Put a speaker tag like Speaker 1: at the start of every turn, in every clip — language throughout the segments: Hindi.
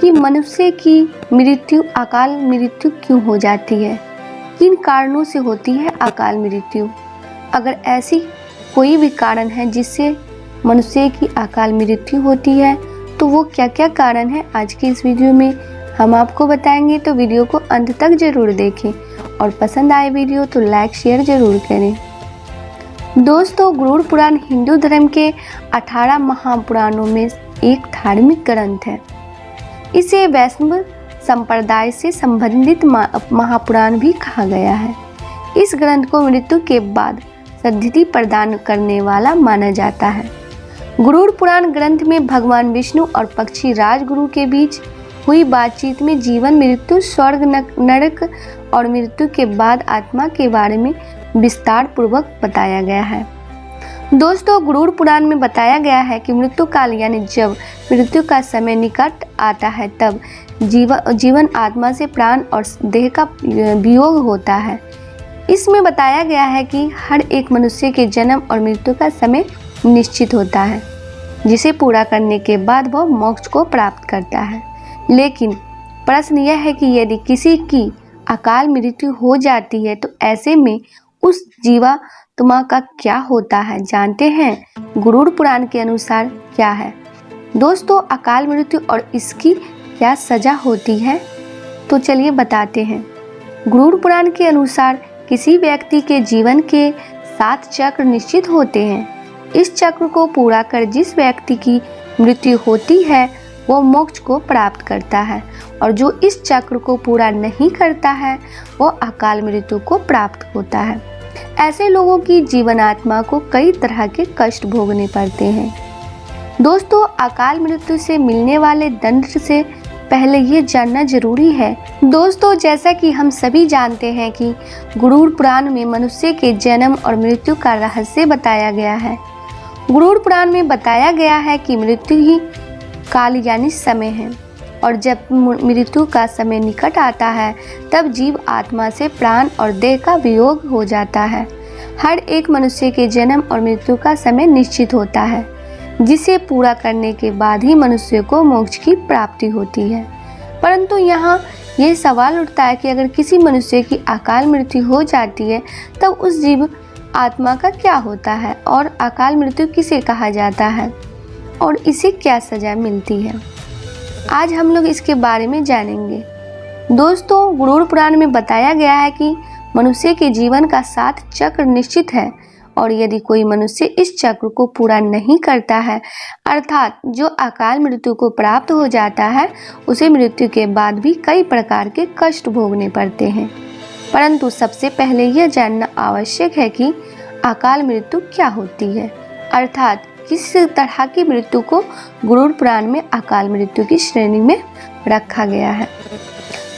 Speaker 1: कि मनुष्य की मृत्यु अकाल मृत्यु क्यों हो जाती है, किन कारणों से होती है अकाल मृत्यु। अगर ऐसी कोई भी कारण है जिससे मनुष्य की अकाल मृत्यु होती है तो वो क्या क्या कारण है, आज की इस वीडियो में हम आपको बताएंगे। तो वीडियो को अंत तक जरूर देखें और पसंद आए वीडियो तो लाइक शेयर जरूर करें। दोस्तों, गरुड़ पुराण हिंदू धर्म के 18 महापुराणों में एक धार्मिक ग्रंथ है। इसे वैष्णव संप्रदाय से संबंधित महापुराण भी कहा गया है। इस ग्रंथ को मृत्यु के बाद सद्गति प्रदान करने वाला माना जाता है। गरुड़ पुराण ग्रंथ में भगवान विष्णु और पक्षी राजगुरु के बीच हुई बातचीत में जीवन, मृत्यु, स्वर्ग, नरक और मृत्यु के बाद आत्मा के बारे में विस्तार पूर्वक बताया गया है। दोस्तों, गरुड़ पुराण में बताया गया है कि मृत्यु काल यानी जब मृत्यु का समय निकट आता है तब जीवन आत्मा से प्राण और देह का वियोग होता है। इसमें बताया गया है कि हर एक मनुष्य के जन्म और मृत्यु का समय निश्चित होता है, जिसे पूरा करने के बाद वह मोक्ष को प्राप्त करता है। लेकिन प्रश्न यह है कि यदि किसी की अकाल मृत्यु हो जाती है तो ऐसे में उस जीवात्मा का क्या होता है, जानते हैं गरुड़ पुराण के अनुसार क्या है। दोस्तों, अकाल मृत्यु और इसकी क्या सजा होती है, तो चलिए बताते हैं। गरुड़ पुराण के अनुसार किसी व्यक्ति के जीवन के 7 चक्र निश्चित होते हैं। इस चक्र को पूरा कर जिस व्यक्ति की मृत्यु होती है वो मोक्ष को प्राप्त करता है और जो इस चक्र को पूरा नहीं करता है वो अकाल मृत्यु को प्राप्त होता है। ऐसे लोगों की जीवनात्मा को कई तरह के कष्ट भोगने पड़ते हैं। दोस्तों, अकाल मृत्यु से मिलने वाले दंड से पहले ये जानना जरूरी है। दोस्तों, जैसा कि हम सभी जानते हैं कि गरुड़ पुराण में मनुष्य के जन्म और मृत्यु का रहस्य बताया गया है। गरुड़ पुराण में बताया गया है कि मृत्यु ही काल यानी समय है और जब मृत्यु का समय निकट आता है तब जीव आत्मा से प्राण और देह का वियोग हो जाता है। हर एक मनुष्य के जन्म और मृत्यु का समय निश्चित होता है, जिसे पूरा करने के बाद ही मनुष्य को मोक्ष की प्राप्ति होती है। परंतु यहाँ ये सवाल उठता है कि अगर किसी मनुष्य की अकाल मृत्यु हो जाती है तब उस जीव आत्मा का क्या होता है और अकाल मृत्यु किसे कहा जाता है और इसे क्या सजा मिलती है, आज हम लोग इसके बारे में जानेंगे। दोस्तों, गरुड़ पुराण में बताया गया है कि मनुष्य के जीवन का 7 चक्र निश्चित है और यदि कोई मनुष्य इस चक्र को पूरा नहीं करता है, अर्थात जो अकाल मृत्यु को प्राप्त हो जाता है, उसे मृत्यु के बाद भी कई प्रकार के कष्ट भोगने पड़ते हैं। परंतु सबसे पहले यह जानना आवश्यक है कि अकाल मृत्यु क्या होती है, अर्थात किस तरह की मृत्यु को गरुड़ पुराण में अकाल मृत्यु की श्रेणी में रखा गया है।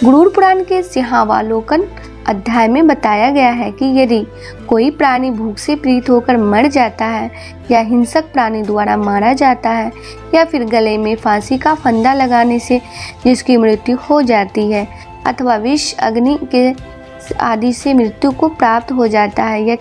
Speaker 1: गरुड़ पुराण के सिंहावलोकन अध्याय में बताया गया है कि यदि कोई प्राणी भूख से पीड़ित होकर मर जाता है या हिंसक प्राणी द्वारा मारा जाता है या फिर गले में फांसी का फंदा लगाने से जिसकी मृत्यु हो जाती है अथवा विष, अग्नि के आदि से मृत्यु को प्राप्त हो जाता है या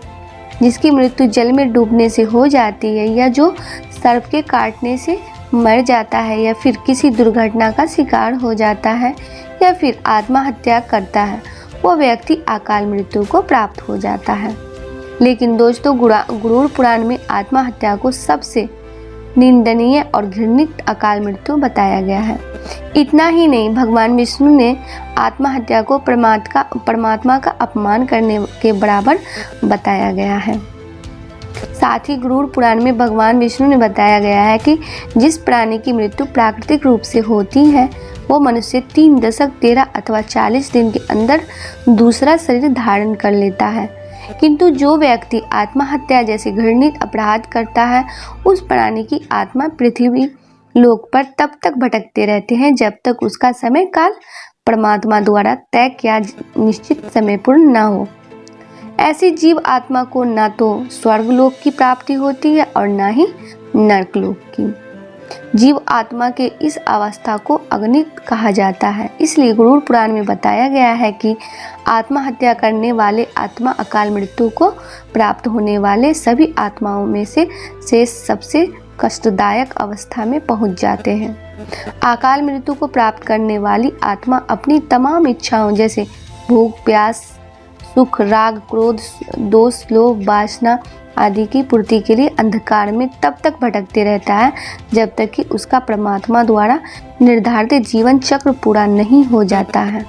Speaker 1: जिसकी मृत्यु जल में डूबने से हो जाती है या जो सर्प के काटने से मर जाता है या फिर किसी दुर्घटना का शिकार हो जाता है या फिर आत्महत्या करता है, वो व्यक्ति अकाल मृत्यु को प्राप्त हो जाता है। लेकिन दोस्तों, गरुड़ पुराण में आत्महत्या को सबसे निंदनीय और घृणित अकाल मृत्यु बताया गया है। इतना ही नहीं, भगवान विष्णु ने आत्महत्या को परमात्मा का अपमान करने के बराबर बताया गया है। साथ ही गरुड़ पुराण में भगवान विष्णु ने बताया गया है कि जिस प्राणी की मृत्यु प्राकृतिक रूप से होती है वो मनुष्य 3 दशक, 13 अथवा 40 दिन के अंदर दूसरा शरीर धारण कर लेता है। किंतु जो व्यक्ति आत्महत्या जैसे घृणित अपराध करता है उस प्राणी की आत्मा पृथ्वी लोक पर तब तक भटकते रहते हैं जब तक उसका समय काल परमात्मा द्वारा तय किया निश्चित समय पूर्ण न हो। ऐसी जीव आत्मा को न तो स्वर्ग लोक की प्राप्ति होती है और न ही नरक लोक की। जीव आत्मा के इस अवस्था को अगणित कहा जाता है। इसलिए गरुड़ पुराण में बताया गया है कि आत्महत्या करने वाले आत्मा अकाल मृत्यु को प्राप्त होने वाले सभी आत्माओं में से शेष सबसे कष्टदायक अवस्था में पहुंच जाते हैं। अकाल मृत्यु को प्राप्त करने वाली आत्मा अपनी तमाम इच्छाओं जैसे भूख, प्यास, सुख, राग, क्रोध, दोष, लोभ, वासना आदि की पूर्ति के लिए अंधकार में तब तक भटकते रहता है जब तक कि उसका परमात्मा द्वारा निर्धारित जीवन चक्र पूरा नहीं हो जाता है।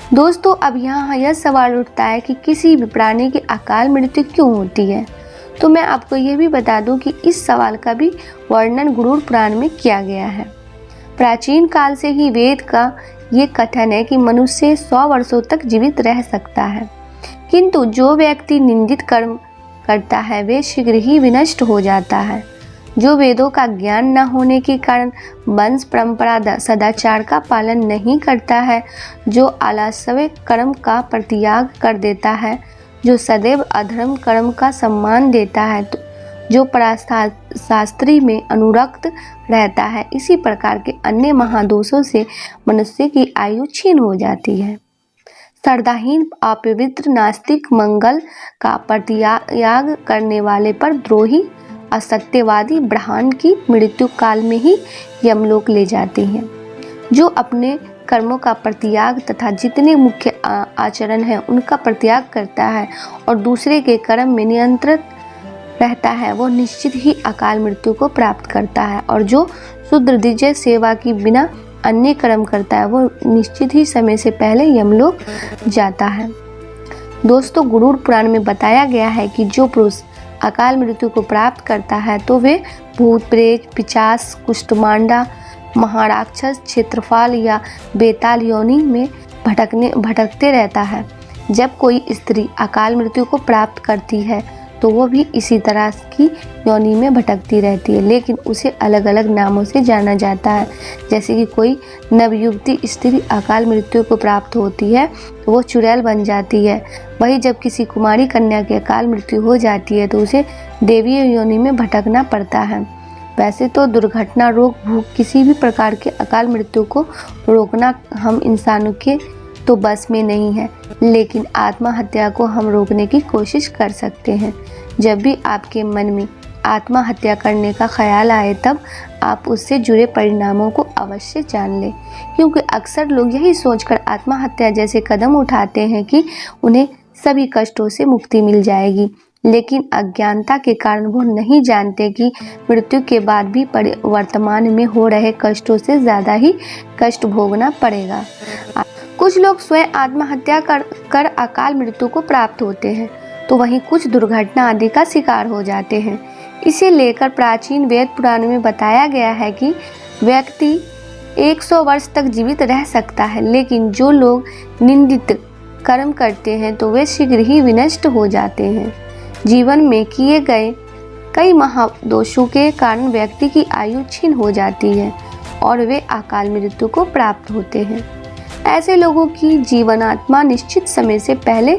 Speaker 1: दोस्तों, अब यहाँ यह सवाल उठता है कि किसी भी प्राणी की अकाल मृत्यु क्यों होती है। तो मैं आपको ये भी बता दूं कि इस सवाल का भी वर्णन गरुड़ पुराण में किया गया है। प्राचीन काल से ही वेद का ये कथन है कि मनुष्य 100 वर्षों तक जीवित रह सकता है, किंतु जो व्यक्ति निंदित कर्म करता है वे शीघ्र ही विनष्ट हो जाता है। जो वेदों का ज्ञान न होने के कारण वंश परंपरा सदाचार का पालन नहीं करता है, जो आलस्य कर्म का परित्याग कर देता है, जो सदैव अधर्म कर्म का सम्मान देता है, जो पराशास्त्री में अनुरक्त रहता है, इसी प्रकार के अन्य महादोषों से मनुष्य की आयु क्षीण हो जाती है। श्रद्धाहीन, अपवित्र, नास्तिक, मंगल का परित्याग करने वाले पर द्रोही, असत्यवादी ब्राह्मण की मृत्यु काल में ही यमलोक ले जाती है। जो अपने कर्मों का परित्याग तथा जितने मुख्य आचरण हैं उनका परित्याग करता है और दूसरे के कर्म में नियंत्रित रहता है, वो निश्चित ही अकाल मृत्यु को प्राप्त करता है। और जो शुद्र दिव्य सेवा की बिना अन्य कर्म करता है वो निश्चित ही समय से पहले यमलोक जाता है। दोस्तों, गरुड़ पुराण में बताया गया है कि जो पुरुष अकाल मृत्यु को प्राप्त करता है तो वे भूत, प्रेत, पिशाच, कुष्ठमांडा, महाराक्षस, क्षेत्रफल या बेताल योनि में भटकते रहता है। जब कोई स्त्री अकाल मृत्यु को प्राप्त करती है तो वो भी इसी तरह की योनि में भटकती रहती है, लेकिन उसे अलग अलग नामों से जाना जाता है। जैसे कि कोई नवयुवती स्त्री अकाल मृत्यु को प्राप्त होती है तो वो चुड़ैल बन जाती है। वही जब किसी कुमारी कन्या की अकाल मृत्यु हो जाती है तो उसे देवी योनि में भटकना पड़ता है। वैसे तो दुर्घटना, रोग, भूख, किसी भी प्रकार के अकाल मृत्यु को रोकना हम इंसानों के तो बस में नहीं है, लेकिन आत्महत्या को हम रोकने की कोशिश कर सकते हैं। जब भी आपके मन में आत्महत्या करने का ख्याल आए तब आप उससे जुड़े परिणामों को अवश्य जान लें, क्योंकि अक्सर लोग यही सोचकर आत्महत्या जैसे कदम उठाते हैं कि उन्हें सभी कष्टों से मुक्ति मिल जाएगी, लेकिन अज्ञानता के कारण वो नहीं जानते कि मृत्यु के बाद भी वर्तमान में हो रहे कष्टों से ज़्यादा ही कष्ट भोगना पड़ेगा। कुछ लोग स्वयं आत्महत्या कर अकाल मृत्यु को प्राप्त होते हैं, तो वहीं कुछ दुर्घटना आदि का शिकार हो जाते हैं। इसे लेकर प्राचीन वेद पुराण में बताया गया है कि व्यक्ति 100 वर्ष तक जीवित रह सकता है, लेकिन जो लोग निंदित कर्म करते हैं तो वे शीघ्र ही विनष्ट हो जाते हैं। जीवन में किए गए कई महादोषों के कारण व्यक्ति की आयु क्षीण हो जाती है और वे अकाल मृत्यु को प्राप्त होते हैं। ऐसे लोगों की जीवनात्मा निश्चित समय से पहले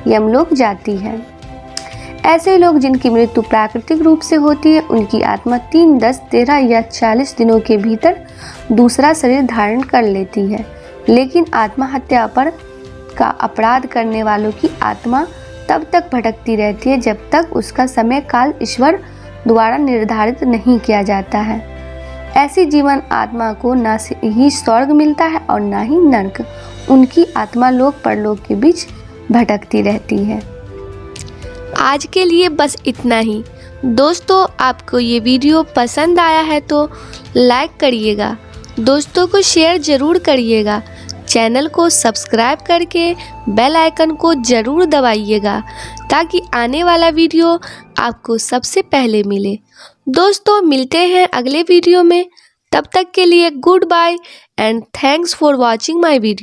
Speaker 1: यमलोक जाती है। ऐसे लोग जिनकी मृत्यु प्राकृतिक रूप से होती है, उनकी आत्मा 3, 10, 13 या 40 दिनों के भीतर दूसरा शरीर धारण कर लेती है, लेकिन आत्महत्या पर का अपराध करने वालों की आत्मा तब तक भटकती रहती है जब तक उसका समय काल ईश्वर द्वारा निर्धारित नहीं किया जाता है। ऐसी जीवन आत्मा को ना ही स्वर्ग मिलता है और ना ही नरक। उनकी आत्मा लोक परलोक के बीच भटकती रहती है।
Speaker 2: आज के लिए बस इतना ही। दोस्तों, आपको ये वीडियो पसंद आया है तो लाइक करिएगा, दोस्तों को शेयर ज़रूर करिएगा, चैनल को सब्सक्राइब करके बेल आइकन को ज़रूर दबाइएगा ताकि आने वाला वीडियो आपको सबसे पहले मिले। दोस्तों, मिलते हैं अगले वीडियो में, तब तक के लिए goodbye and thanks for watching my video.